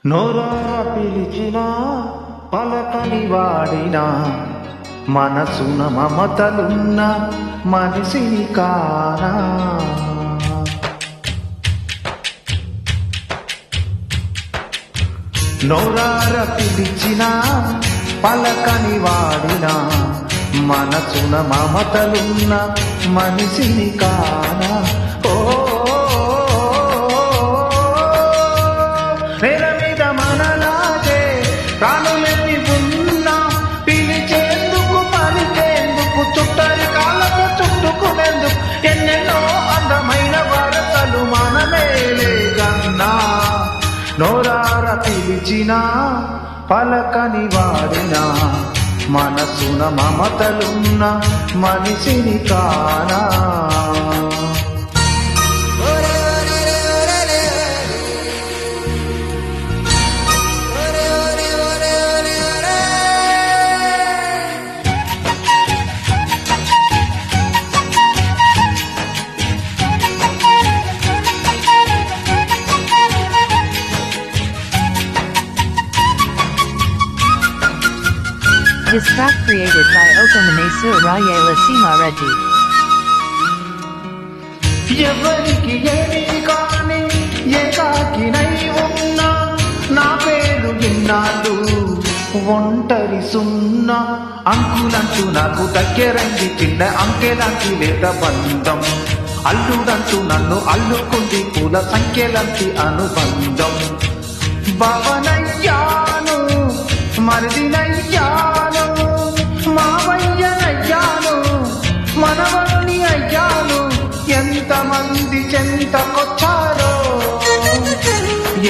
నోరార పిలిచిన పలకని వాడినా మనసున మమతలున్న మనిషిని కానా. నోరార పిలిచిన పలకని వాడినా మనసున మమతలున్న మనిషిని కానా. ఓ నేల మీద మనలాగే ప్రాణులెన్ని ఉన్నా పిలిచేందుకు పలికేందుకు చుట్టరి కాళ్ళతో చుట్టుకునేందుకు ఎన్నెన్నో అందమైన వరసలు మనమేలే కన్నా. నోరార పిలిచిన పలకని వాడినా మనసున మమతలున్న మనిషిని కానా. This track created by Okamanesu Rayela Sima Reddy. ఎవరికి ఏమీ కాని ఏకాకినై ఉన్నా నా పేరు విన్నాడు ఒంటరి సున్నా. అంకులంటూ నాకు దగ్గరంది చిన్న అంకెలంటి లేత బంధం. అల్లుడంటూ నన్ను అల్లుకుంది పూల సంఖ్యలంటి అనుబంధం. భవనయ్యాను మరిదినయ్యాను మావయ్యనయ్యాను మనవల్ని అయ్యాను. ఎంతమంది చెంతకొచ్చారో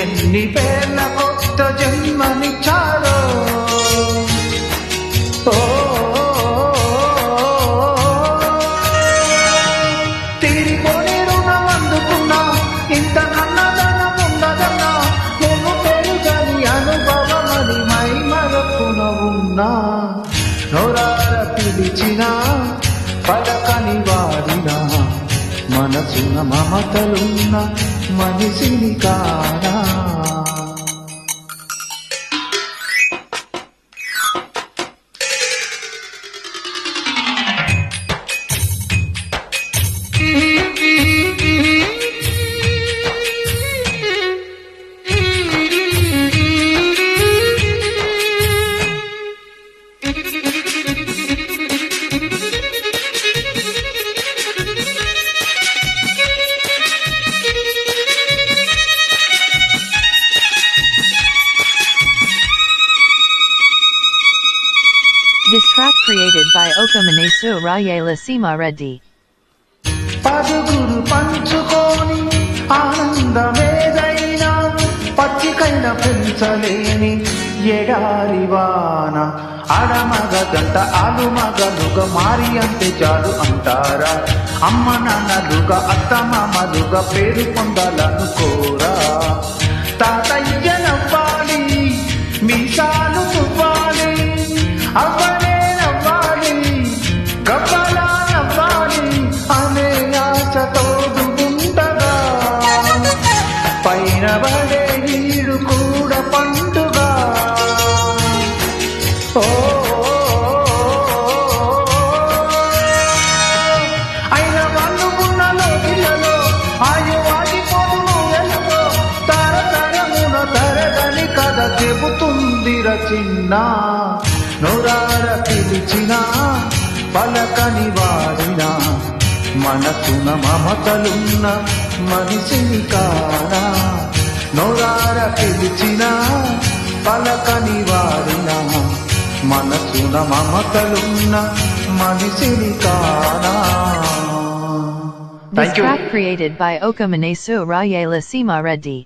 ఎన్ని పేర్ల కొత్త జన్మనిచ్చారో. తీరిపోని రుణం అందుకున్నా ఇంత నన్నదనం ఉండదన్నా. నేను పెరుగని అనుభవమని మై మరపున ఉన్నా. నోరార పిలిచిన పలకని వాడినా మనసున మమతలున్న మనిషిని కానా. This track created by Okamanesu Rayela Sima Reddy. పరుగురు పంచుకొని ఆనందమేదైనా పచ్చికైన పెంచలేని ఎడారివాన. ఆడమగ గంట ఆలుమగలుగా మారి అంతే చాలు అంటారా. అమ్మ నాన్నలుగా అత్తమామలుగా పేరు పొందాలనుకోరా. తాతయ్య నవ్వాలి మీసాలు పువ్వాలి అవ్వనే నవ్వాలి గవ్వలా నవ్వాలి అనే ఆశతో ఉండగా పైన పడే నీడు కూడా పండుగ. ఓ అయిన వాళ్ళు ఉన్న లోకిలలో ఆయువాగిపోను ఎలాగో తరతరమున తరగని కథ చెబుతుందిర చిన్న. నోరార పిలిచిన పలకని వాడినా మనసున మమతలున్న మనిషిని కానా. నోరార పిలిచిన పలకని వాడినా మనసున మమతలున్న మనిషిని కానా. This track created by Okamanesu Rayela Sima Reddy.